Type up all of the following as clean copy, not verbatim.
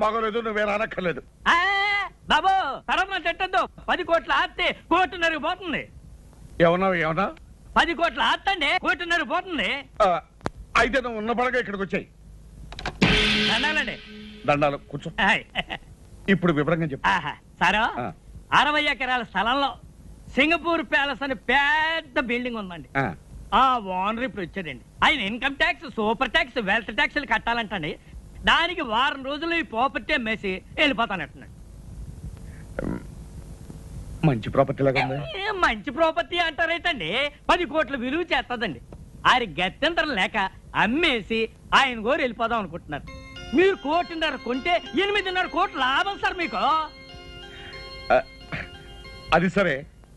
బాగోలేదు, నువ్వే రానక్కర్లేదు. బాబు తరమ చెట్టద్దు. 10 కోట్ల ఆస్తి కోటిన్నరకు పోతుంది. ఏమన్నా 10 కోట్ల ఆస్తి అండి కోటిన్నరకు పోతుంది. అయితే నువ్వు ఉన్న పడగా ఇక్కడికి వచ్చాయి. దండాలండి. దండాలు కూర్చో. ఇప్పుడు వివరంగా చెప్పు. సారా 60 ఎకరాల స్థలంలో సింగపూర్ ప్యాలెస్ అని పెద్ద బిల్డింగ్ ఉందండి. ఆ ఓనర్ ఇప్పుడు వచ్చాడండి. ఆయన income tax, super tax, wealth ట్యాక్స్లు కట్టాలంటండి. దానికి వారం రోజులు ఈ ప్రాపర్టీ అమ్మేసి వెళ్ళిపోతానంటున్నాడు. మంచి ప్రాపర్టీ లాగా ఉంది. మంచి ప్రాపర్టీ అంటారేటండి, 10 కోట్ల విలువ చేస్తుందండి. ఆయన గత్యంతరం లేక అమ్మేసి ఆయన గోరు వెళ్ళిపోదాం అనుకుంటున్నారు. మీరు 1.5 కోటి కొంటే 8.5 కోట్ల లాభం సార్ మీకు. అది సరే,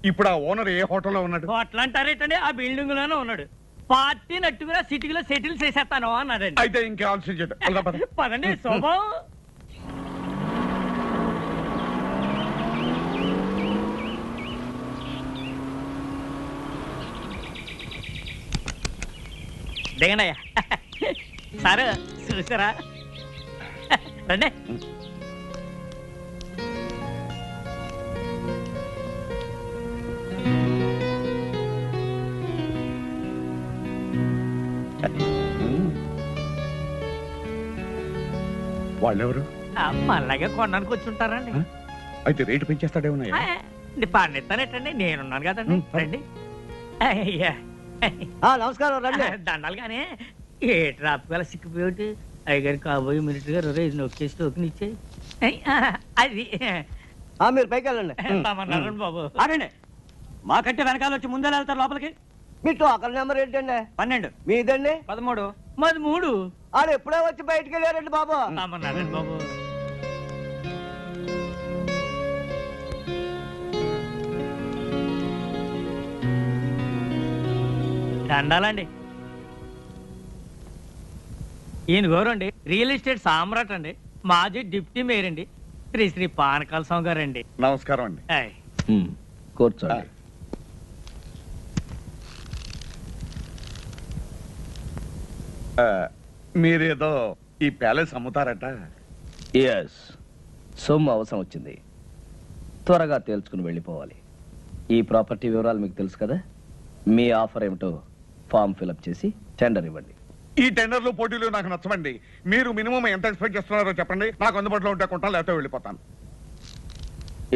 ఇప్పుడు ఆ ఓనర్ ఏ హోటల్లో ఉన్నాడు? హోటల్ అంటారేటండి, ఆ బిల్డింగ్ లోనే ఉన్నాడు. పార్టీ నట్టుగా సిటీలో సెటిల్ చేసేస్తాను అన్నాడండి. అయితే ఇంకా ఆలోచించండి. పదండి శోభం. దిగనయ్యా. సార్ చూసారా? రండి. వాళ్ళెవరు? మళ్ళాగే కొనడానికి వచ్చి ఉంటారండి. అయితే రేటు పెంచేస్తాడేమన్నా? పండిస్తానేటండి, నేనున్నాను కదండి. రండి. అయ్యా నమస్కారం. రండి. దండాలు కానీ ఏ ట్రాఫిక్ వల్ల సిక్కిపోయి అయ్యగారు కాబోయే మినిస్టర్ గారు రేజ్ నొక్కేసి టోకెన్ ఇచ్చాయి. అది మీరు పైకి వెళ్ళండి. బాబు అనండి. మాకంటే వెనకాల వచ్చి ముందే వెళ్తారు లోపలికి. మీ టోకన్ నెంబర్ ఏంటండి? 12. మీదండి? 13. మాది 3. వాళ్ళు ఎప్పుడో వచ్చి బయటికి వెళ్ళారండి బాబు. బాబు దండాలండి. ఈయన గౌరండి రియల్ ఎస్టేట్ సామ్రాట్ అండి, మాజీ డిప్యూటీ మేయర్ అండి, శ్రీ పానకాల స్వామి గారు అండి. నమస్కారం అండి. కూర్చోండి. మీరేదో ఈ ప్యాలెస్ అమ్ముతారట? ఎస్, సొమ్ము అవసరం వచ్చింది, త్వరగా తేల్చుకుని వెళ్ళిపోవాలి. ఈ ప్రాపర్టీ వివరాలు మీకు తెలుసు కదా. మీ ఆఫర్ ఏమిటో ఫామ్ ఫిలప్ చేసి టెండర్ ఇవ్వండి. ఈ టెండర్లు పోటీలు నాకు నచ్చమండి. మీరు మినిమం ఎంత ఎక్స్పెక్ట్ చేస్తున్నారో చెప్పండి, నాకు అందుబాటులో ఉంటే కొంటాను, లేకపోతే వెళ్ళిపోతాను.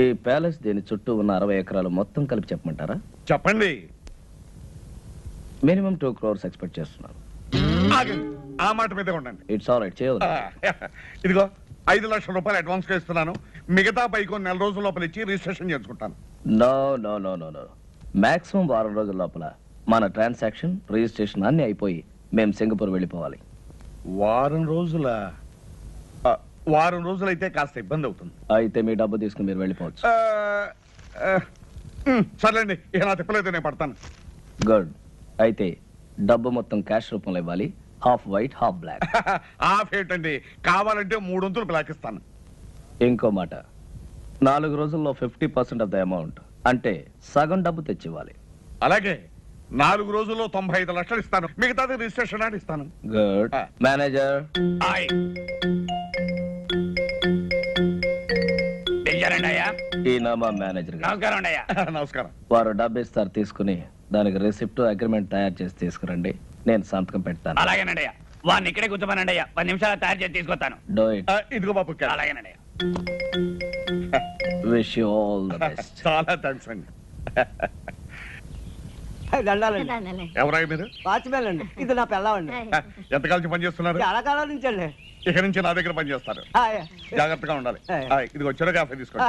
ఈ ప్యాలెస్ దీని చుట్టూ ఉన్న 60 ఎకరాలు మొత్తం కలిపి చెప్పమంటారా? చెప్పండి. మినిమం 2 crores ఎక్స్పెక్ట్ చేస్తున్నాను. ఆ మాట మీదే ఉండండి. ఇట్స్ ఆల్ రైట్, చేయదు. ఇదిగో 5 లక్షల రూపాయలు అడ్వాన్స్ గా ఇస్తున్నాను. మిగతా పైకి 4 రోజుల లోపల ఇచ్చి రిజిస్ట్రేషన్ చేసుకుంటాను. No no no no no, maximum 1 రోజుల లోపల మన ట్రాన్సాక్షన్, రిజిస్ట్రేషన్ అన్ని అయిపోయి మేము సింగపూర్ వెళ్ళిపోవాలి. 1 రోజులైతే కాస్త ఇబ్బంది అవుతుంది. అయితే మీ డబ్బు తీసుకుని మీరు వెళ్ళిపోవచ్చు. సర్లేండి, ఇక నా తిప్పలేదు, నేను పడతాను. గుడ్. అయితే డబ్బు మొత్తం క్యాష్ రూపంలో ఇవ్వాలి. Half white half black. Half ఏంటండి, కావాలంటే 3 వంతులు బ్లాక్ ఇస్తాను. ఇంకో మాట, 4 రోజుల్లో 50% ఆఫ్ ద అమౌంట్, అంటే సగం డబ్బు తెచ్చివ్వాలి. అలాగే 4 రోజుల్లో 95 లక్షలు ఇస్తాను, మిగతాది రిజిస్ట్రేషన్ అని ఇస్తాను. గుడ్. మేనేజర్. ఈయన మా మేనేజర్ గారు. నమస్కారం. వారు డబ్బు ఇస్తారు, తీసుకుని దానికి రిసిప్ట్, అగ్రిమెంట్ తయారు చేసి తీసుకురండి. నేను సంతకం పెడతాను. అలాగేనండి. వాడిని ఇక్కడే కూర్చోమనండి. 10 నిమిషాలు తయారు చేసి తీసుకొస్తాను. Do it. ఇదిగో బాబు. అలాగేనండి. Wish you all the best. చాలా థ్యాంక్స్ అండి. దండాలండి. ఎవరాయి మీరు? వాచ్మెన్ అండి. ఇది నా పిల్లవండి. ఎంతకాలం పని చేస్తున్నారు? చాలా కాలం నుంచి అండి. ఇక నుంచి నా దగ్గర పని చేస్తారు, జాగ్రత్తగా ఉండాలి. ఇది వచ్చారో కాఫీ తీసుకోండి.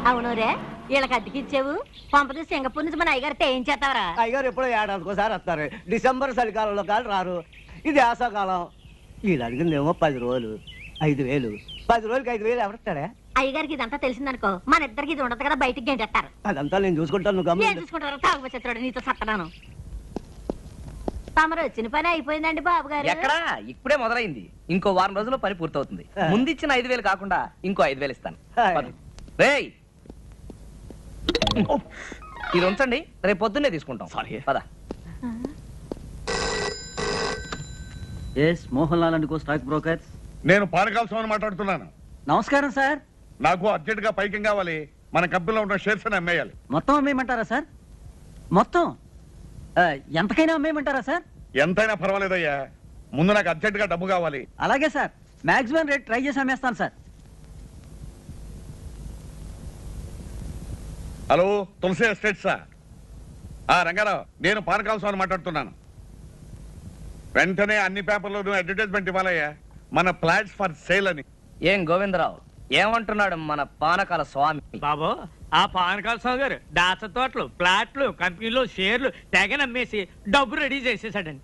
అవును రే, వీళ్ళకి అద్దెకిచ్చావు. పంపది సింగపూర్ నుంచి మన అయ్యగారితో ఏం చేస్తావరా? అయ్యగారు ఎప్పుడో ఏడాదికోసారి వస్తారు. డిసెంబర్ చలికాలంలో కాదు రారు. ఇది వేసవకాలం. వీళ్ళు అడిగిందేమో 10 రోజులు 5,000. 10 రోజులకి 5,000 ఎవరిస్తాడా? అయ్యగారికి ఇదంతా తెలిసిందనుకో, మన ఇద్దరికి ఇది ఉండదు కదా, బయటికి గంటేస్తారు. అదంతా నేను చూసుకుంటాను. ఏం చూసుకుంటారు? తాగుబోచ్చాడు నీతో సత్తనాను. తమరు వచ్చిన పని అయిపోయిందండి బాబు గారు. ఎక్కడా, ఇప్పుడే మొదలైంది. ఇంకో 1 వారం రోజుల్లో పని పూర్తవుతుంది. ముందిచ్చిన 5,000 కాకుండా ఇంకో 5,000 ఇస్తాను. రేయ్, ఇది ఉంచండి, రేపు పొద్దున్నే తీసుకుంటాం. సారీ. పద. S Mohan Lal and Co stock brokers. నేను పానకాల స్వామిని మాట్లాడుతున్నాను. నమస్కారం సార్. నాకు అర్జెంట్ గా పైకి కావాలి. మన కంపెనీలో ఉన్న షేర్స్ అని అమ్మేయాలి. మొత్తం అమ్మేయమంటారా సార్? మొత్తం ఎంతకైనా అమ్మేయమంటారా సార్? ఎంతైనా పర్వాలేదయ్యా, ముందు నాకు అర్జెంట్ గా డబ్బు కావాలి. అలాగే సార్, మాక్సిమం రేట్ ట్రై చేసి అమ్మేస్తాను సార్. హలో, తులసి ఎస్టేట్సా? రంగారావు, నేను పానకాల స్వామిని మాట్లాడుతున్నాను. వెంటనే అన్ని పేపర్లోనూ అడ్వర్టైజ్మెంట్ ఇవ్వాలయ్యా, మన ఫ్లాట్స్ ఫర్ సేల్ అని. ఏం గోవిందరావు ఏమంటున్నాడు మన పానకాల స్వామి? బాబు, ఆ పానకాల స్వామి గారు దాచ తోటలు, ఫ్లాట్లు, కంపెనీలు, షేర్లు తెగనమ్మేసి డబ్బు రెడీ చేసేసాడండి.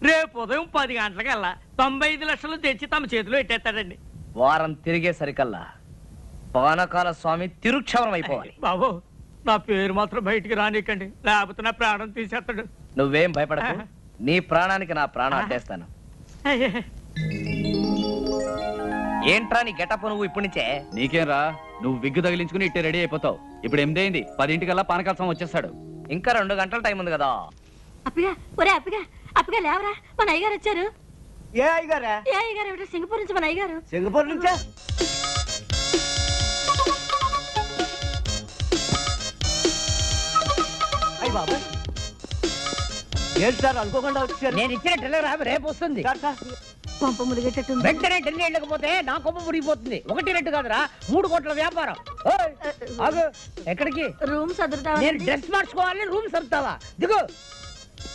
రేపు ఉదయం 10 గంటలకల్లా 95 లక్షలు తెచ్చి తమ చేతిలో పెట్టేస్తాడండి. వారం తిరిగేసరికల్లా పానకాల స్వామి తిరుక్షవరం అయిపోవాలి. బాబు, నా పేరు మాత్రం బయటికి రానికండి, లేకపోతే నా ప్రాణం తీసేస్తాడు. నువ్వేం భయపడకు, నీ ప్రాణానికి నా ప్రాణం అడ్డేస్తాను. ఏంట్రా నీ గెటప్ నువ్వు ఇప్పటి నుంచే? నీకేం రా, నువ్వు విగ్గు తగిలించుకుని ఇట్టే రెడీ అయిపోతావు. ఇప్పుడు 8 అయింది, 10 పానకాల స్వామి వచ్చేస్తాడు. ఇంకా 2 గంటల టైం ఉంది కదా. అప్పగా ఒరే అప్పగా లేవరా, మన అయ్యగారు వచ్చారు. ఏ అయ్యగారా? ఏ అయ్యగారు ఏమిటో సింగపూర్ నుంచి మన అయ్యగారు. సింగపూర్ నుంచా? అయ్య బాబా, ఏంటి సార్ అనుకోకుండా వచ్చారు? నేను ఇచ్చిన టెలిగ్రామ్ రేపు వస్తుంది. కొంప ములిగేటట్టుంది. వెంటనే ఢిల్లీ వెళ్ళకపోతే నా కొమ్మ మురిగిపోతుంది. 1 2 కాదురా, 3 కోట్ల వ్యాపారం. ఓయ్, ఆగు. ఎక్కడికి? రూమ్ నేను సదురుతావా? డ్రెస్ మార్చుకోవాలని రూమ్ సర్దుతావా? దిగు.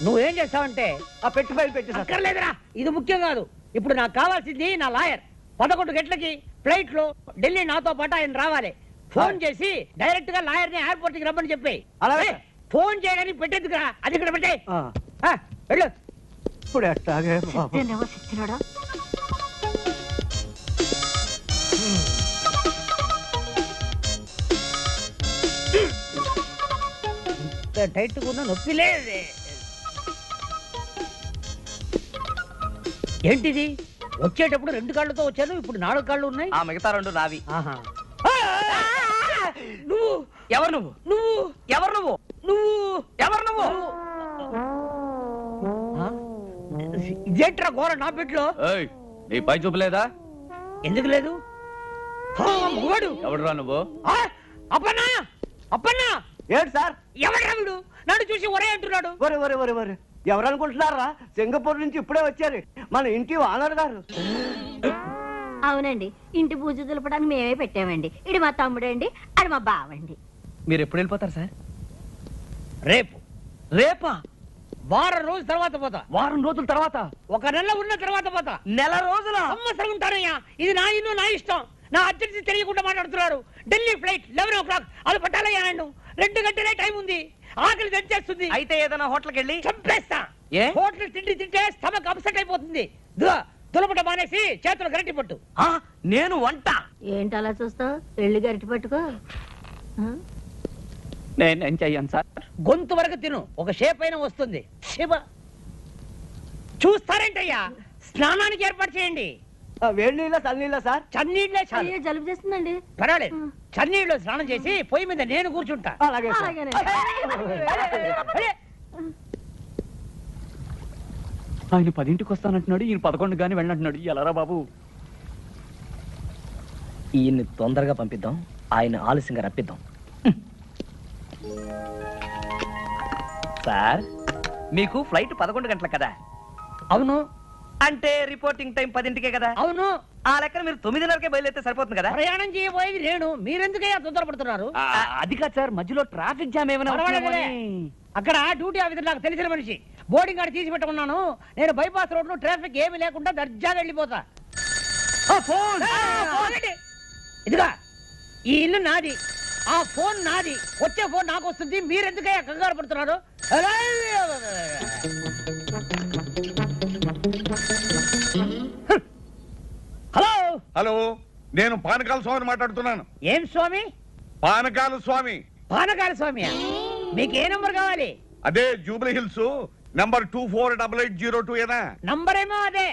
నువ్వేం చేస్తావంటే ఆ పెట్టి ఫైల్ పెట్టి సార్. అక్కర్లేదురా, ఇది ముఖ్యం కాదు. ఇప్పుడు నాకు కావాల్సింది నా లాయర్. 11 గంటలకి ఫ్లైట్ లో ఢిల్లీ నాతో పాటు ఆయన రావాలి. ఫోన్ చేసి డైరెక్ట్ గా లాయర్ ని ఎయిర్పోర్ట్ కి రమ్మని చెప్పి. అలాగే. ఫోన్ చేయడానికి పెట్టేందుకురా, అది ఇక్కడ పెట్టే. వెళ్ళు. ఇప్పుడు ఎట్టాగే బాబు. ఇదేనేమో సచ్చినోడా. టైట్ కూడా నొప్పి లేదు. ఏంటిది? వచ్చేటప్పుడు 2 కాళ్ళతో వచ్చాను, ఇప్పుడు 4 కాళ్ళు ఉన్నాయి. ఆ మిగతా 2 నావి. ఆహా. నువ్వు ఎవరు నువ్వు? నువ్వు ఎవరు నువ్వు? నువ్వు ఎవరు నువ్వు? ఇదేంట్రా ఘోర నా పెట్లో? ఏయ్, నీ పై చూపలేదా? ఎందుకు లేదు? మగవాడు ఎవడురా నువ్వు? అప్పన్నా అప్పన్నా, ఏంటి సార్? ఎవడ్రా వీడు? నన్ను చూసి ఒరే అంటున్నాడు. ఒరే ఒరే ఒరే ఒరే, ఎవరు అనుకుంటున్నారా? సింగపూర్ నుంచి ఇప్పుడే వచ్చారు మన ఇంటి ఓనర్ గారు. అవునండి, ఇంటి పూజ దులపడానికి మేమే పెట్టామండి. ఇడు మా తమ్ముడండి, అది మా బావండి. మీరు ఎప్పుడు వెళ్ళిపోతారు సార్? రేపు. రేపా? వారం రోజుల తర్వాత పోతా. వారం రోజుల తర్వాత? 1 నెల ఉన్న తర్వాత పోతా. నెల రోజుల? సంవత్సరం ఉంటానయ్యా. ఇది నా ఇల్లు, నా ఇష్టం. నా అర్జెన్సీ తెలియకుండా మాట్లాడుతున్నాడు. Delhi flight 11 o'clock. అది పట్టాలయ్యా నన్ను. 2 గంటలే టైం ఉంది. ఆకలి తెచ్చేస్తుంది. అయితే ఏదైనా హోటల్కి వెళ్ళి చంపేస్తా. ఏ? హోటల్ తిండి తింటే స్టమక్ అప్సెట్ అయిపోతుంది. దులపట మానేసి చేతులు గరిటి పట్టు. నేను వంట. ఏంటి అలా చూస్తావు? వెళ్ళి గరిటి పట్టుకో. నేను చెయ్యను సార్. గొంతు వరకు తిను, ఒక షేప్ అయినా వస్తుంది. శివ చూస్తారేంటయ్యా? స్నానానికి ఏర్పాటు చేయండి. వేడి నీళ్ళ చల్లనీళ్ళ సార్? చన్నీళ్ళే చాలు. అయ్యో, జలుబు చేస్తుందండి. పర్వాలేదు, చన్నీళ్ళు స్నానం చేసి పొయ్యి మీద నేను కూర్చుంటా. అలాగే సార్. అలాగేనండి. అరే, ఆయన 10ంటికి వస్తానంటున్నాడు, ఈయన 11 గానీ వెళ్ళంటున్నాడు. ఎలారా బాబు? ఈయన్ని తొందరగా పంపిద్దాం, ఆయన ఆలస్యంగా రప్పిద్దాం. సార్, మీకు ఫ్లైట్ 11 గంటలకు కదా? అవును. అంటే రిపోర్టింగ్ టైం 10ంటికే కదా? అవును. ఆ లెక్కన మీరు 9:30కే బయలుదేరితే సరిపోతుంది కదా? ప్రయాణం చేయబోయేది నేను, మీరెందుకయ్యా తొందరపడుతున్నారు? అది కాదు సార్, మధ్యలో ట్రాఫిక్ జామ్ ఏమైనా పర్వాలేదులే. అక్కడ డ్యూటీ ఆఫీసర్ నాకు తెలిసిన మనిషి, బోర్డింగ్ కార్డు తీసి పెట్టమన్నాను. నేను బైపాస్ రోడ్ లో ట్రాఫిక్ ఏమి లేకుండా దర్జాగా వెళ్ళిపోతా. ఇదిగా, ఈ ఇల్లు నాది, ఆ ఫోన్ నాది. వచ్చే ఫోన్ నాకు వస్తుంది. మీరెందుకయ్యా కంగారు పడుతున్నారు? హలో హలో, నేను పానకాల స్వామిని మాట్లాడుతున్నాను. ఏం స్వామి? పానకాల స్వామి. పానకాల స్వామి. మీకు ఏ నంబర్ కావాలి? అదే జూబ్లీ హిల్స్ నంబర్ 248802 ఏనా? నంబర్ ఏమో అదే.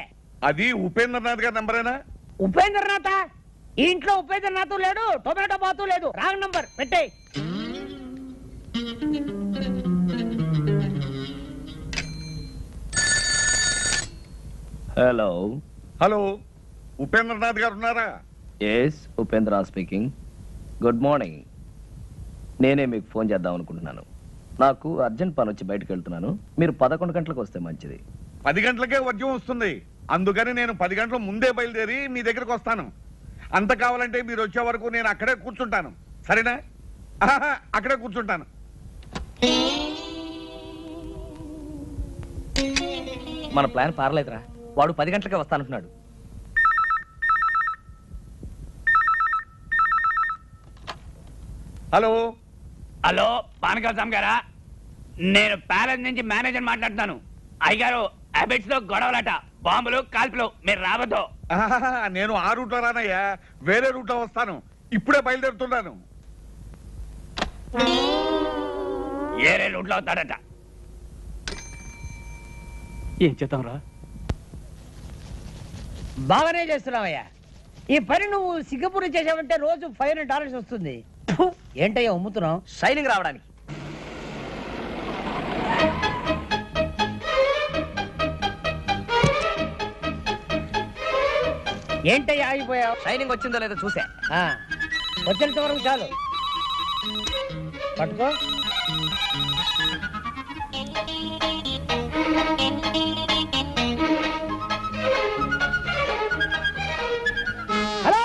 అది ఉపేంద్రనాథ్ గారి నంబరేనా? ఉపేంద్రనాథ్? ఈ ఇంట్లో ఉపేంద్రనాథ్ లేడు, టొమాటో బాతు లేదు. రాంగ్ నంబర్ పెట్టే. హలో హలో, ఉపేంద్రనాథ్ గారు ఉన్నారా? Yes, Upendra speaking. Good morning. నేనే మీకు ఫోన్ చేద్దాం అనుకుంటున్నాను. నాకు అర్జెంట్ పని వచ్చి బయటకు వెళ్తున్నాను. మీరు 11 గంటలకు వస్తే మంచిది. 10 గంటలకే వర్జం వస్తుంది, అందుకని నేను 10 గంటల ముందే బయలుదేరి మీ దగ్గరకు వస్తాను. అంత కావాలంటే మీరు వచ్చే వరకు నేను అక్కడే కూర్చుంటాను, సరేనా? అక్కడే కూర్చుంటాను. మన ప్లాన్ పారలేదురా. వాడు 10 గంటలకే వస్తానంటున్నాడు. హలో హలో, పానకాల స్వామి గారా? నేను ప్యాలెస్ నుంచి మేనేజర్ మాట్లాడుతున్నాను. అయ్యగారు, హ్యాబిట్స్ లో గొడవలట, బాంబులు, కాల్పులు. మీరు రావద్దు. నేను ఆ రూట్లో రానయ్యా, వేరే రూట్లో వస్తాను. ఇప్పుడే బయలుదేరుతున్నాను. ఏరే రూట్లో అవుతాడట. ఏం చేద్దాంరా? బాగానే చేస్తున్నావయ్యా. ఈ పని నువ్వు సింగపూర్ చేసావంటే రోజు $500 వస్తుంది. ఫు, ఏంటయ్యా అమ్ముతున్నావు? షైనింగ్ రావడానికి. ఏంటయ్యా ఆగిపోయావు? షైనింగ్ వచ్చిందో లేదో చూసా. వచ్చేంత వరకు చాలు. పట్టుకో. Hello,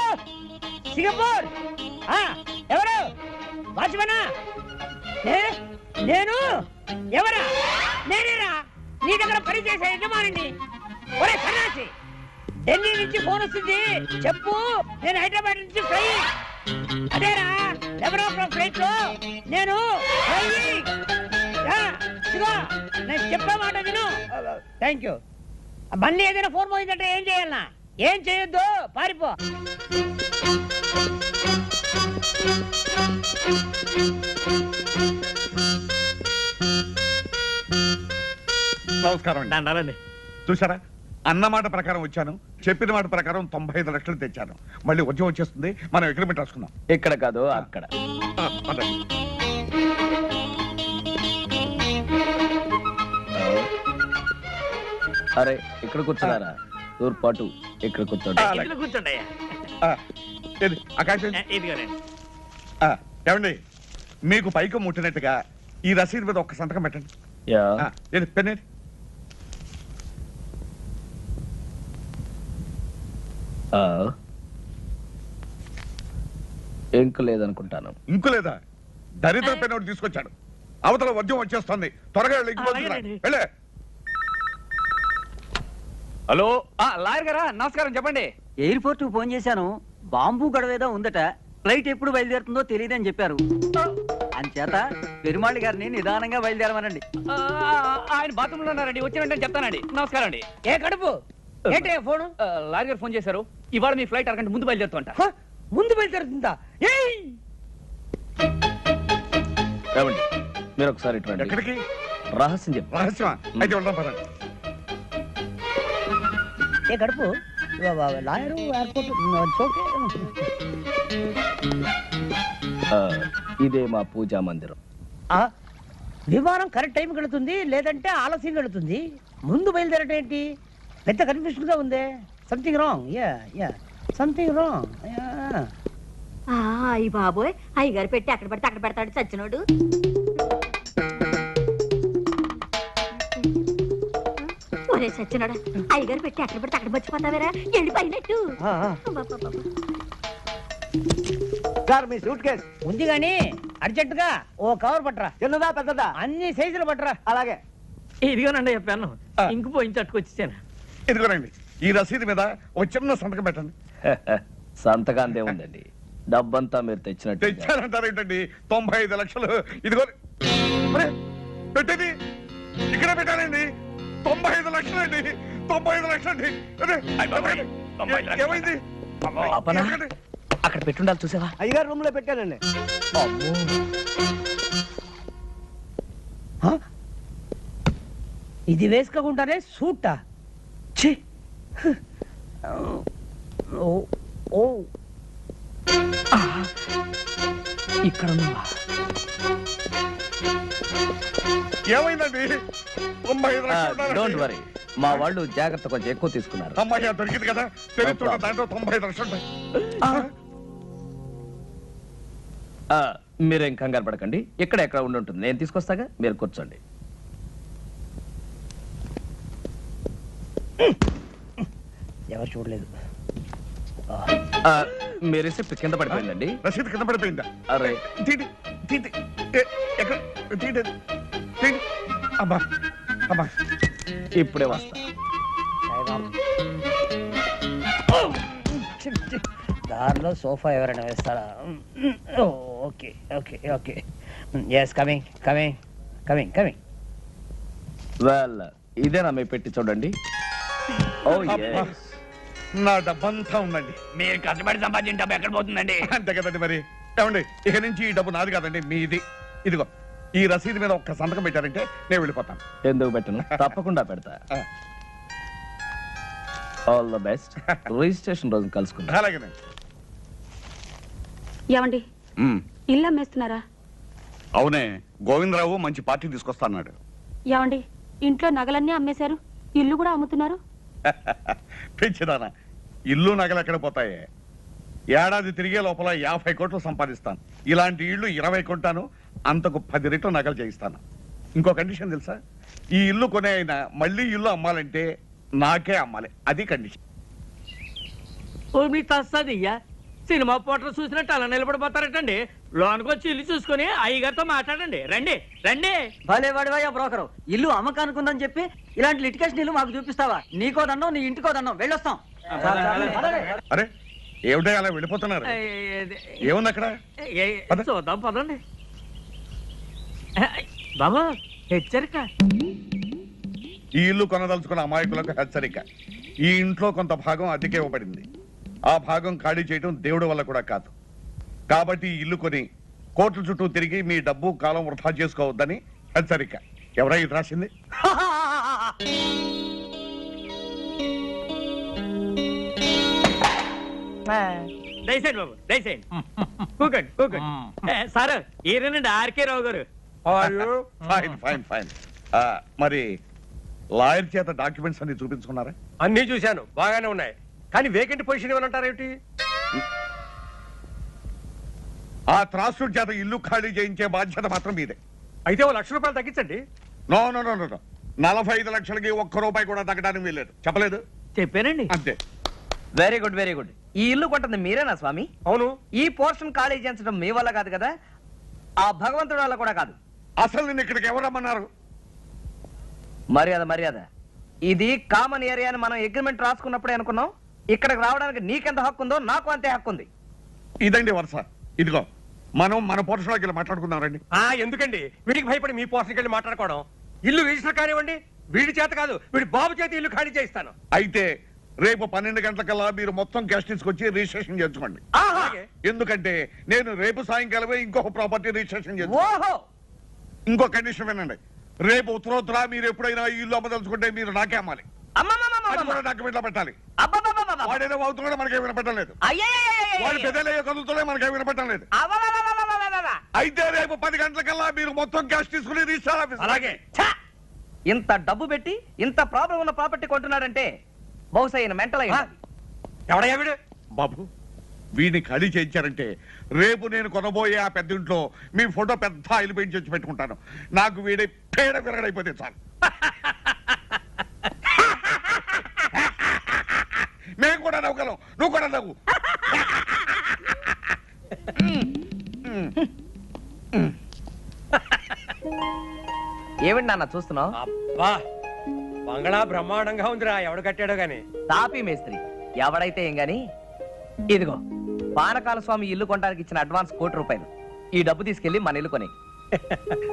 Singapore. ఎవరు? వాచ్మనా? నేను ఎవరా? నేనేరా నీ దగ్గర పనిచేసే యజమానిని. ఒరే సన్నాసి, ఢిల్లీ నుంచి ఫోన్ వస్తుంది, చెప్పు. నేను హైదరాబాద్ నుంచి ఫ్లై. అదేరా, ఫ్లైట్ లో నేను నేను చెప్పే మాట విను. Thank you. మళ్ళీ ఏదైనా ఫోన్ పోయిందంటే ఏం చేయాలన్నా? ఏం చేయొద్దు, పారిపో. నమస్కారం అండి. దండాలండి. చూసారా, అన్నమాట ప్రకారం వచ్చాను, చెప్పిన మాట ప్రకారం 95 లక్షలు తెచ్చాను. మళ్ళీ వర్జం వచ్చేస్తుంది, మనం అగ్రిమెంట్ రాసుకుందాం. ఇక్కడ కాదు, అక్కడ. పదండి. అరే, ఇక్కడ కూర్చున్నారా? తూర్పాటు ఇక్కడ కూర్చోండి. ఇక్కడ కూర్చోండి అయ్యా. ఏది, ఆ కాగితం? ఇదిగోనండి. ఏమండి, మీకు పైకి ముట్టినట్టుగా ఈ రసీదు మీద ఒక్క సంతకం పెట్టండి. యా. ఏది, పెన్నేది? ఇంకు లేదనుకుంటాను. ఇంకు లేదా? దరిద్ర పెన్ ఒకటి తీసుకొచ్చాడు. అవతల వర్జం వచ్చేస్తుంది, త్వరగా వెళ్ళు, ఇంటికి అలాగేనండి. వెళ్ళే. హలో, లాయర్ గారా? నమస్కారం, చెప్పండి. ఎయిర్పోర్ట్ ఫోన్ చేశాను. బాంబు గడవేదో ఉందట. ఫ్లైట్ ఎప్పుడు బయలుదేరుతుందో తెలియదని చెప్పారు. అంచేత పెరుమాళి గారిని నిదానంగా బయలుదేరమనండి. ఆయన బాత్రూంలో ఉన్నారండి, వచ్చిన వెంటనే చెప్తానండి. నమస్కారం అండి. ఏ కడుపు ఏంటే ఫోను? లాయర్ గారు ఫోన్ చేశారు. ఇవాళ మీ ఫ్లైట్ అరగంట ముందు బయలుదేరుతుంట. ముందు బయలుదేరుతుందా? ఏమండి, మీరు ఒకసారి ఇటు రండి. ఎక్కడికి? రహస్యం చెప్పు. రహస్యమా? అయితే వెళ్దాం, పదండి. ఏ కడుపు లాయరు ఎయిర్పోర్ట్. ఇదే మా పూజా మందిరం. విమానం కరెక్ట్ టైంకి వెళుతుంది, లేదంటే ఆలస్యంగా వెళుతుంది. ముందు బయలుదేరటం ఏంటి? పెద్ద కన్ఫ్యూషన్ గా ఉందే. Something wrong. Something wrong. అయ్యి బాబోయ్, అయ్యగారు పెట్టి అక్కడ పడితే అక్కడ పెడతాడు చచ్చినోడు. ఒరే చచ్చినోడా, అయ్యగారు పెట్టి అక్కడ పడితే అక్కడ మర్చిపోతావేరా? ఎండిపోయినట్టు. సార్, మీ సూట్ కేసు ఉంది గాని అర్జెంట్ గా ఓ కవర్ పట్టరా. చిన్నదా పెద్దదా? అన్ని సైజులు పట్టరా. అలాగే. ఇదిగోనండి చెప్పాను. ఇంకు పోయించి అట్టుకొచ్చాను. ఇదిగోనండి, ఈ రసీదు మీద ఒక చిన్న సంతకం పెట్టండి. సంతకాంతే ఉందండి. డబ్బంతా మీరు తెచ్చినట్టు. తెచ్చారంటారు ఏంటండి? 95 లక్షలు. ఇదిగో పెట్టేది ఇక్కడే పెట్టానండి. 95 లక్షలు అండి. 95 లక్షలు అండి. ఏమైంది? అపనా? అక్కడ పెట్టుండాలి, చూసావా? అయ్యగారు రూమ్ లో పెట్టానండి. ఇది వేసుకోకుండానే సూటా? ఛీ! ఓ ఇక్కడ ఉన్నావా? ఏమైందండి? 95 లక్షలు డోంట్ వరీ, మా వాళ్ళు జాగ్రత్త కొంచెం ఎక్కువ తీసుకున్నారు. అమ్మాయి దొరికింది కదా, తెలుస్తుంటే దాంట్లో 95 లక్షలు ఉంటాయి. మీరేం కంగారు పడకండి, ఇక్కడ ఎక్కడ ఉండి ఉంటుంది, నేను తీసుకొస్తాగా, మీరు కూర్చోండి. ఎవరు చూడలేదు. మీ రిసిప్ట్ కింద పడిపోయిందండి. రసీదు కింద పడిపోయిందా? అరే తీటి తీటి ఎక్కడ తీటి తీటి. అబ్బా అబ్బా, ఇప్పుడే వస్తా. దారిలో సోఫా ఎవరైనా వేస్తారా? Okay okay okay. Yes, coming coming coming coming. Well, ఇదేనా మీ పెట్టి చూడండి. ఓ అబ్బా, నా డబ్బంతా ఉందండి. మీరు కష్టపడి సంపాదించిన డబ్బు ఎక్కడ పోతుందండి? అంతే కదండి మరి. ఏమండి, ఇక నుంచి ఈ డబ్బు నాది కాదండి, మీది. ఇదిగో ఈ రసీదు మీద ఒక్క సంతకం పెట్టారంటే నేను వెళ్ళిపోతాను. ఎందుకు పెట్టను, తప్పకుండా పెడతా. All the best. రిజిస్ట్రేషన్ రోజు కలుసుకుందాం. అలాగేనండి. ఏమండి, ఇల్లు అమ్మేస్తున్నారా? అవునే, గోవిందరావు మంచి పార్టీ తీసుకొస్తాన్నాడు. ఏమండి, ఇంట్లో నగలన్నీ అమ్మేశారు, ఇల్లు కూడా అమ్ముతున్నారు? పెంచిదానా, ఇల్లు నగలు ఎక్కడ పోతాయి? ఏడాది తిరిగే లోపల 50 కోట్లు సంపాదిస్తాను. ఇలాంటి ఇల్లు 20 కొంటాను, అంతకు 10 రెట్లు నగలు చేయిస్తాను. ఇంకో కండిషన్ తెలుసా? ఈ ఇల్లు కొనే అయినా మళ్ళీ ఇల్లు అమ్మాలంటే నాకే అమ్మాలి, అది కండిషన్. ఓ మీ తస్సదియ్యా, సినిమా పోటర్ చూసినట్టు అలా నిలబడిపోతారటండి. లోనికి వచ్చి ఇల్లు చూసుకుని అయ్యగారితో మాట్లాడండి. రండి రండి. భలే వాడివయ్యా బ్రోకరు, ఇల్లు అమ్మకానుకుందని చెప్పి ఇలాంటి లిటికేషన్ ఇల్లు మాకు చూపిస్తావా? నీకో దండం, నీ ఇంటికో దండం, వెళ్ళొస్తాం. అరే ఏమిటో అలా వెళ్ళిపోతున్నారు? ఏముంది అక్కడ? చూద్దాం పదండి. బాబా హెచ్చరిక, ఈ ఇల్లు కొనదలుచుకున్న అమాయకులకు హెచ్చరిక. ఈ ఇంట్లో కొంత భాగం అద్దెకే ఇవ్వబడింది. ఆ భాగం ఖాళీ చేయడం దేవుడి వల్ల కూడా కాదు. కాబట్టి ఈ ఇల్లు కొని కోర్టు చుట్టూ తిరిగి మీ డబ్బు కాలం వృధా చేసుకోవద్దని హెచ్చరిక. ఎవరై ఇది రాసింది? దయచేయండి బాబు, దయచేయండి. కూకండి కూకండి. సార్ ఈయనండి ఆర్కే రావు గారు. Fine fine fine. మరి లాయర్ చేత డాక్యుమెంట్స్ అన్ని చూపించుకున్నారా? అన్ని చూశాను, బాగానే ఉన్నాయి. కానీ వేకెంట్ పొజిషన్ ఏమంటారేమిటి? ఆ త్రాసుడి చేత ఇల్లు ఖాళీ చేయించే బాధ్యత మాత్రం మీదే. అయితే 1 లక్ష రూపాయలు తగ్గించండి. నో నో నో నో, 45 లక్షలకి 1 రూపాయి కూడా తగ్గడానికి వీల్లేదు. చెప్పలేదు? చెప్పానండి. అంతే. Very good very good. ఈ ఇల్లు కొంటుంది మీరేనా స్వామి? అవును. ఈ పోర్షన్ ఖాళీ చేయించడం మీ వల్ల కాదు కదా, ఆ భగవంతుడి వల్ల కూడా కాదు. అసలు నేను ఇక్కడికి ఎవరు రమ్మన్నారు? మర్యాద మర్యాద. ఇది కామన్ ఏరియా అని మనం అగ్రిమెంట్ రాసుకున్నప్పుడే అనుకున్నాం. ఇక్కడికి రావడానికి నీకెంత హక్కు ఉందో నాకు అంతే హక్కు ఉంది. ఇదండి వరుస. ఇదిగో మనం మన పోర్షన్లోకి వెళ్ళి మాట్లాడుకుందాం రండి. ఎందుకండి వీడికి భయపడి మీ పోర్షన్కి వెళ్ళి మాట్లాడుకోవడం? ఇల్లు రిజిస్టర్ కానివ్వండి, వీడి చేత కాదు, వీడి బాబు చేత ఇల్లు ఖాళీ చేయిస్తాను. అయితే రేపు 12 గంటలకల్లా మీరు మొత్తం క్యాష్ తీసుకొచ్చి రిజిస్ట్రేషన్ చేసుకోండి. ఎందుకంటే నేను రేపు సాయంకాలమే ఇంకొక ప్రాపర్టీ రిజిస్ట్రేషన్ చేస్తాను. ఇంకో కండిషన్ వినండి, రేపు ఉత్తరోత్తర మీరు ఎప్పుడైనా ఈ ఇల్లు అమ్మదలుచుకుంటే మీరు నాకే అమ్మాలి. డాక్యుమెంట్ లో పెట్టాలి. వాడేదో అవుతున్నాడో మనకేం వినపడటం లేదు, వాడు పెద్దలయ్యే కదులుతూనే మనకేం వినపడటం లేదు. అయితే రేపు 10 గంటలకల్లా మీరు మొత్తం క్యాష్ తీసుకుని రిజిస్టర్ ఆఫీస్. అలాగే. ఇంత డబ్బు పెట్టి ఇంత ప్రాబ్లం ఉన్న ప్రాపర్టీ కొంటున్నాడంటే బహుశా ఈయన మెంటల్ అయ్యాడు. ఎవడయ్యా వీడు? బాబు, వీడిని ఖాళీ చేయించారంటే రేపు నేను కొనబోయే ఆ పెద్ద ఇంట్లో మీ ఫోటో పెద్ద ఆయిల్ పెయింట్ చేసి పెట్టుకుంటాను. నాకు వీడి పేడ విరగడైపోతే చాలు. మేము కూడా నవ్వుగలం, నువ్వు కూడా నవ్వు. ఏమిటి నాన్న చూస్తున్నావు? అబ్బా, బంగళా బ్రహ్మాండంగా ఉందిరా. ఎవడు కట్టాడో గాని. తాపీ మేస్త్రి ఎవడైతే ఏం గాని. ఇదిగో పానకాల స్వామి ఇల్లు కొనడానికి ఇచ్చిన అడ్వాన్స్ ₹1,00,00,000. ఈ డబ్బు తీసుకెళ్లి మన ఇల్లు కొని.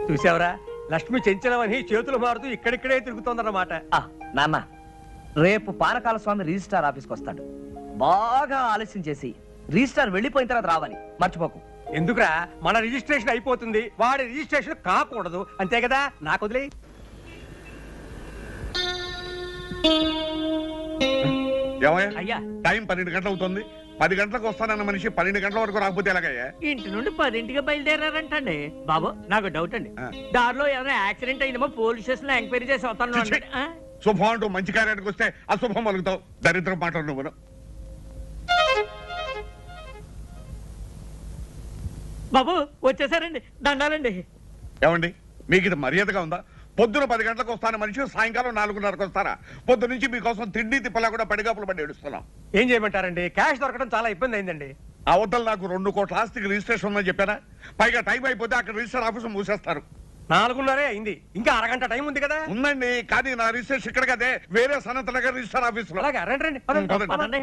చూసావరా, లక్ష్మి చెంచలమని చేతులు మారుతూ ఇక్కడిక్కడే తిరుగుతోందన్నమాట. నాన్న, రేపు పానకాల స్వామి రిజిస్ట్రార్ ఆఫీస్కి వస్తాడు. బాగా ఆలస్యం చేసి రిజిస్ట్రార్ వెళ్ళిపోయిన తర్వాత రావాలి, మర్చిపోకు. ఎందుకురా, మన రిజిస్ట్రేషన్ అయిపోతుంది, వాడి రిజిస్ట్రేషన్ కాకూడదు, అంతే కదా. నాకు వదిలే. అయ్యా టైం 12 గంటలు అవుతుంది. 10 గంటలకు వస్తానన్న మనిషి 12 గంటల వరకు రాకపోతే ఎలాగయ్యా? ఇంటి నుండి 10ంటికి బయలుదేరారంటండి. బాబు నాకు డౌట్ అండి, దారిలో ఏమైనా యాక్సిడెంట్ అయిందేమో పోలీస్ స్టేషన్ లో ఎంక్వైరీ చేసి వస్తాను. శుభం అంటూ మంచి కార్యానికి వస్తే అశుభం పలుకుతావు. దరిద్రం మాటలు నువ్వు. బాబు వచ్చేసారండి, దండాలండి. ఏమండి, మీకు ఇది మర్యాదగా ఉందా? పొద్దున 10 గంటలకు వస్తాను మనిషి, సాయంకాలం 4:30కు వస్తారా? పొద్దు నుంచి మీకోసం తిండి తిప్పలా కూడా పడిగాపులు పడి ఏడుస్తున్నాం. ఏం చేయమంటారండి? క్యాష్ దొరకడం చాలా ఇబ్బంది అయిందండి. అవతల నాకు 2 కోట్ల ఆస్తికి రిజిస్ట్రేషన్ ఉందని చెప్పారా? పైగా టైం అయిపోతే అక్కడ రిజిస్టర్ ఆఫీస్ మూసేస్తారు. 4:30 అయింది, ఇంకా అరగంట టైం ఉంది కదా. ఉందండి, కానీ నా రిజిస్ట్రేషన్ ఇక్కడ కదే, వేరే సనత్ నగర్ రిజిస్టర్ ఆఫీస్ లో. అలాగే రండి రండి, పదండి, పదండి. పదండి.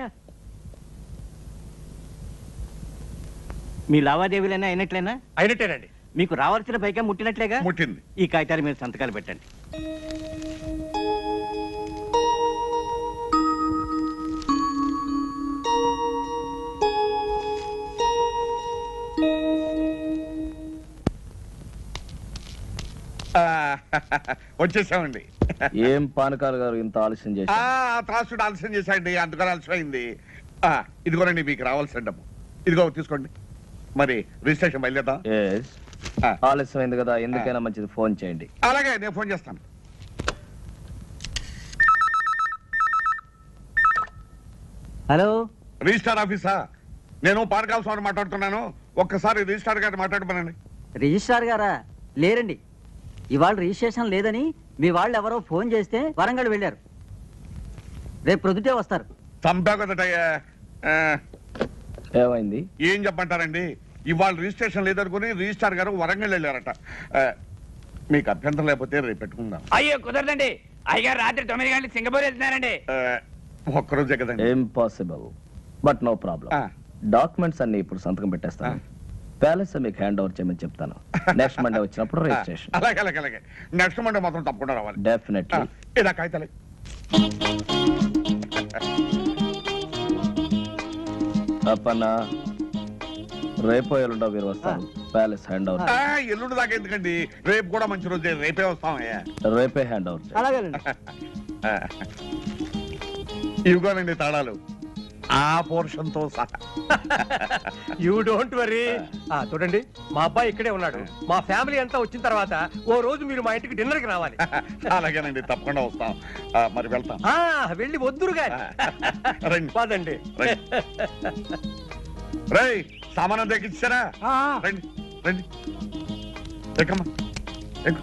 మీ లావాదేవీలైనా అయినట్లేనా? అయినట్టేనండి. మీకు రావాల్సిన పైగా ముట్టినట్లేగా? ముట్టింది. ఈ కాగితాలు మీరు సంతకాలు పెట్టండి. వచ్చేసామండి. ఏం పానకాలు గారు ఇంత ఆలస్యం చేసి? త్రాసుడు ఆలస్యం చేశాండి, అందుకని ఆలస్యమైంది. ఇదిగోనండి మీకు రావాల్సిన డబ్బు. ఇదిగో తీసుకోండి. మరి రిజిస్ట్రేషన్ బయలుదేద్దాం. ఆలస్యమైంది కదా, ఎందుకైనా మంచిది ఫోన్ చేయండి. అలాగే నేను ఫోన్ చేస్తాను. హలో, రిజిస్టార్ ఆఫీసా? నేను పానకాల స్వామి మాట్లాడుతున్నాను. ఒక్కసారి రిజిస్టార్ గారిని మాట్లాడమనండి. రిజిస్ట్రార్ గారా? లేరండి, ఇవాళ రిజిస్ట్రేషన్ లేదని మీ వాళ్ళు ఎవరో ఫోన్ చేస్తే వరంగల్ వెళ్ళారు. రేపు ప్రొద్దుటే వస్తారు. చంపావు కదటయ్యా. ఏమైంది? ఏం చెప్పంటారండి, ఇవాళ రిజిస్ట్రేషన్ లేదనుకుని రిజిస్టార్ గారు వరంగల్ వెళ్ళారట. మీకు అభ్యంతరం లేకపోతే రేపు పెట్టుకుందాం. అయ్యో కుదరదండి, అయ్యగారు రాత్రి 9 గంటలకు సింగపూర్ వెళ్తున్నారండి. ఒక్కరోజే కదండి. Impossible, but no problem. Documents అన్ని ఇప్పుడు సంతకం పెట్టేస్తాను. ప్యాలెస్ మీకు హ్యాండ్ ఓవర్ చేయమని చెప్తాను. నెక్స్ట్ మండే వచ్చినప్పుడు రిజిస్ట్రేషన్. అలాగే అలాగే అలాగే. నెక్స్ట్ మండే మాత్రం తప్పకుండా రావాలి. డెఫినెట్లీ. ఇలా కాగితాలే. అప్పన్నా, రేపో ఎల్లుండో మీరు వస్తాను. Palace hand over. ఎల్లుండి దాకా ఎందుకండి, రేపు కూడా మంచి రోజే, రేపే వస్తాం. రేపే హ్యాండ్ ఓవర్. అలాగేనండి. ఇవిగోనండి తాళాలు, ఆ పోర్షన్ తో సహా. You don't worry. చూడండి, మా అబ్బాయి ఇక్కడే ఉన్నాడు. మా ఫ్యామిలీ అంతా వచ్చిన తర్వాత ఓ రోజు మీరు మా ఇంటికి డిన్నర్ కి రావాలి. అలాగేనండి, తప్పకుండా వస్తాం. మరి వెళ్తాం. వెళ్ళి వద్దురుగా రండి. పదండి. రై, సామానం తెచ్చిచ్చారా? రండి రండి, ఎక్కమ్మా ఎక్కు.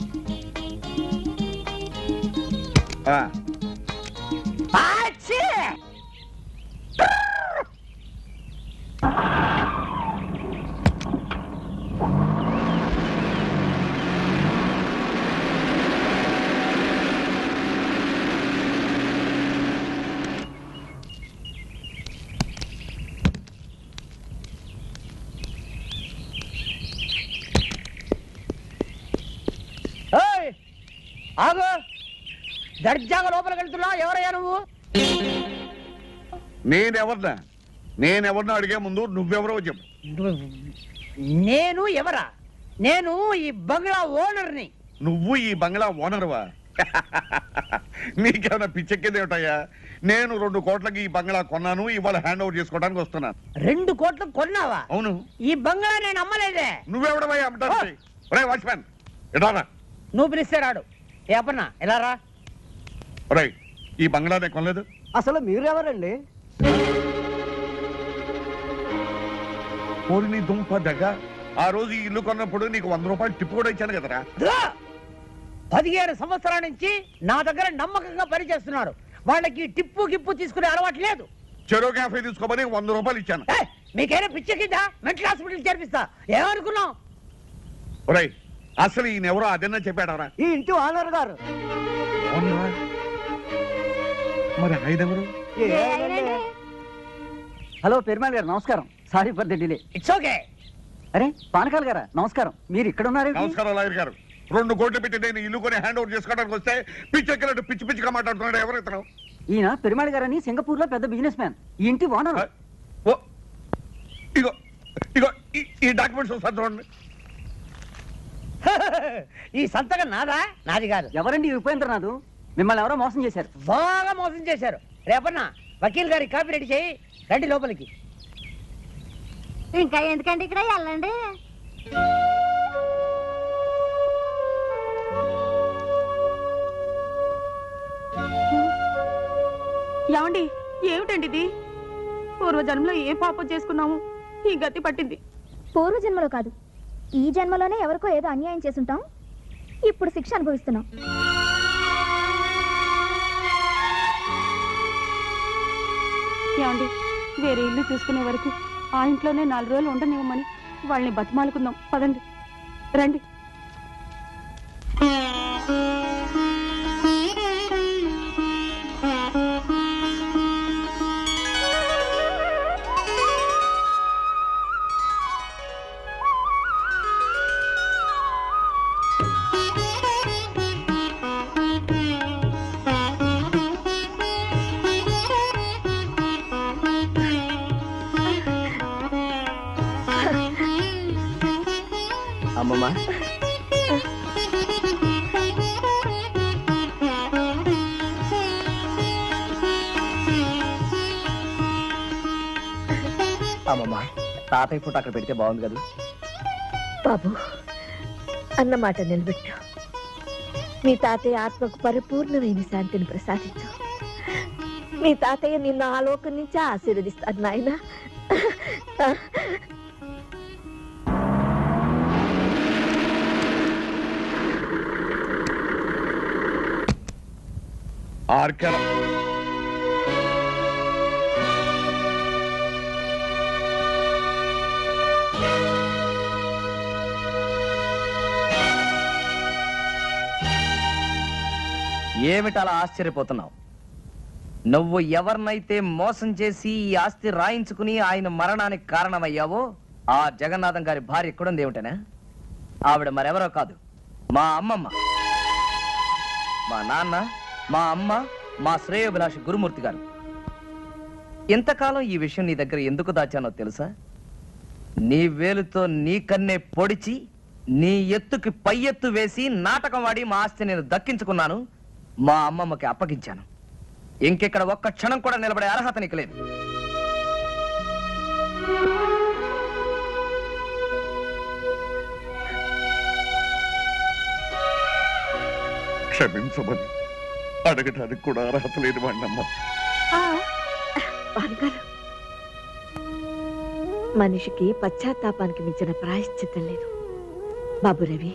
ఆగు, దర్జాగా లోపలికి వెళ్తున్నావు. ఎవరయ్యా నువ్వు? నేనెవరినో అడిగే ముందు నువ్వెవరో చెప్పు. నేను ఎవరా? నేను ఈ బంగ్లా ఓనర్ని. నువ్వు ఈ బంగ్లా ఓనర్వా? నీకేమైనా పిచ్చెక్కేది ఏమిటయ్యా? నేను 2 కోట్లకి ఈ బంగ్లా కొన్నాను, ఇవాళ హ్యాండ్ ఓవర్ చేసుకోవడానికి వస్తున్నాను. 2 కోట్లు కొన్నావా? అవును. ఈ బంగ్లా నేను అమ్మలేదే. నువ్వెవడమయ్యా అమ్మటానికి? ఒరేయ్ వాచ్మ్యాన్, ఎడారా? నువ్వు పిలిస్తే రాడు. ఏ అప్పన్నా, ఎలా రా? ఒరేయ్, ఈ బంగ్లా నేను కొనలేదు. అసలు మీరెవరండి? పోలిని దుంప దగ్గ. ఆ రోజు ఈ ఇల్లు కొన్నప్పుడు నీకు 100 రూపాయలు టిప్పు కూడా ఇచ్చాను కదరా. 15 సంవత్సరాల నుంచి నా దగ్గర నమ్మకంగా పనిచేస్తున్నారు. వాళ్ళకి టిప్పు గిప్పు తీసుకునే అలవాటు లేదు. చెరో క్యాఫే తీసుకోమని 100 రూపాయలు ఇచ్చాను. మీకైనా పిచ్చెక్కిందా? Mental hospital చేర్పిస్తా. ఏమనుకున్నావు? ఒరేయ్, అసలు ఈయన ఎవరో అదన్నా చెప్పాడవరా? ఈ ఇంటి ఓనర్ గారు. మరి ఆయన ఎవరు? హలో పెరుమాళ్ గారు, నమస్కారం. Sorry for the delay. It's okay. అరే పానకాల్ గారా, నమస్కారం. మీరు ఇక్కడ ఉన్నారు? నమస్కారం లాయర్ గారు. 2 కోట్లు పెట్టి నేను ఇల్లు కొని హ్యాండ్ ఓవర్ చేసుకోవడానికి వస్తే పిచ్చెక్కినట్టు పిచ్చి పిచ్చిగా మాట్లాడుతున్నాడు. ఎవరు ఇతను? ఈయన పెరుమాళ్ గారని సింగపూర్ లో పెద్ద బిజినెస్ మ్యాన్. ఈ ఇంటి ఓనర్. ఇగో ఇగో ఈ డాక్యుమెంట్స్ ఒకసారి చూడండి. ఈ సంతకం నాదా? నాది కాదు. ఎవరండి ఉపేంద్రనాథ్? మిమ్మల్ని ఎవరో మోసం చేశారు. బాగా మోసం చేశారు. రేపన్నా వకీల్ గారి కాపీ రెడీ చేయి. రండి లోపలికి. ఇంకా ఎందుకండి ఇక్కడ వెళ్ళండి. ఏమండి ఏమిటండి ఇది? పూర్వజన్మలో ఏ పాపం చేసుకున్నాము ఈ గతి పట్టింది. పూర్వజన్మలో కాదు, ఈ జన్మలోనే ఎవరికో ఏదో అన్యాయం చేసుంటాం, ఇప్పుడు శిక్ష అనుభవిస్తున్నాం. ఏమండి వేరే ఇల్లు చూసుకునే వరకు ఆ ఇంట్లోనే 4 రోజులు ఉండనివ్వమని వాళ్ళని బతిమాలుకుందాం. పదండి, రండి. అమ్మమ్మ, అమ్మమ్మ, తాతయ్య ఫోటో అక్కడ పెడితే బాగుంది కదా. బాబు, అన్నమాట నిలబెట్టు. మీ తాతయ్య ఆత్మకు పరిపూర్ణమైన శాంతిని ప్రసాదించు. మీ తాతయ్య నిన్ను ఆ లోకం నుంచి ఆశీర్వదిస్తాడు నాయన. ఆర్కెల ఏమిటలా ఆశ్చర్యపోతున్నావు? నువ్వు ఎవరినైతే మోసం చేసి ఈ ఆస్తి రాయించుకుని ఆయన మరణానికి కారణమయ్యావో ఆ జగన్నాథం గారి భార్య ఎక్కడుంది ఏమిటనా? ఆవిడ మరెవరో కాదు, మా అమ్మమ్మ. మా నాన్న, మా అమ్మ, మా శ్రేయోభిలాషి గురుమూర్తి గారు. ఇంతకాలం ఈ విషయం నీ దగ్గర ఎందుకు దాచానో తెలుసా? నీ వేలుతో నీ కన్నే పొడిచి నీ ఎత్తుకి పై ఎత్తు వేసి నాటకం వాడి మా ఆస్తి నేను దక్కించుకున్నాను, మా అమ్మమ్మకి అప్పగించాను. ఇంకెక్కడ ఒక్క క్షణం కూడా నిలబడే అర్హత నీకు లేదు. క్షమించమని అడగటానికి కూడా అర్హత లేని వాడినమ్మా. మనిషికి పశ్చాత్తాపానికి మించిన ప్రాయశ్చిత్తం లేదు బాబు రవి.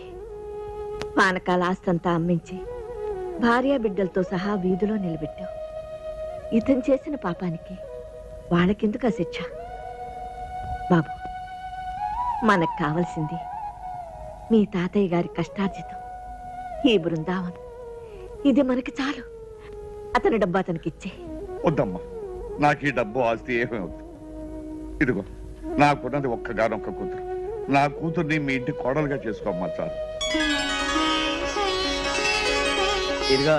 పానకాల ఆస్తంతా అమ్మించి భార్య బిడ్డలతో సహా వీధిలో నిలబెట్టావు. ఇతను చేసిన పాపానికి వాళ్ళకెందుకు ఆ శిక్ష? బాబు, మనకు కావలసింది మీ తాతయ్య గారి కష్టార్జితం, ఈ బృందావనం. ఇది మనకి చాలు. అతని డబ్బు అతనికి ఇచ్చే. వద్దమ్మా, నాకు ఈ డబ్బు ఆస్తి ఏమీ వద్దు. ఇదిగో నాకున్నది ఒక్కగానొక్క కూతురు. నా కూతుర్ని మీ ఇంటి కోడలుగా చేసుకోమ్మా చాలు. ఇదిగో,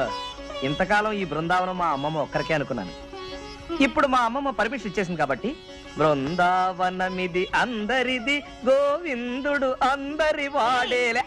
ఇంతకాలం ఈ బృందావనం మా అమ్మమ్మ ఒక్కరికే అనుకున్నాను. ఇప్పుడు మా అమ్మమ్మ పర్మిషన్ ఇచ్చేసింది కాబట్టి బృందావనమిది అందరిది, గోవిందుడు అందరి వాడేలే.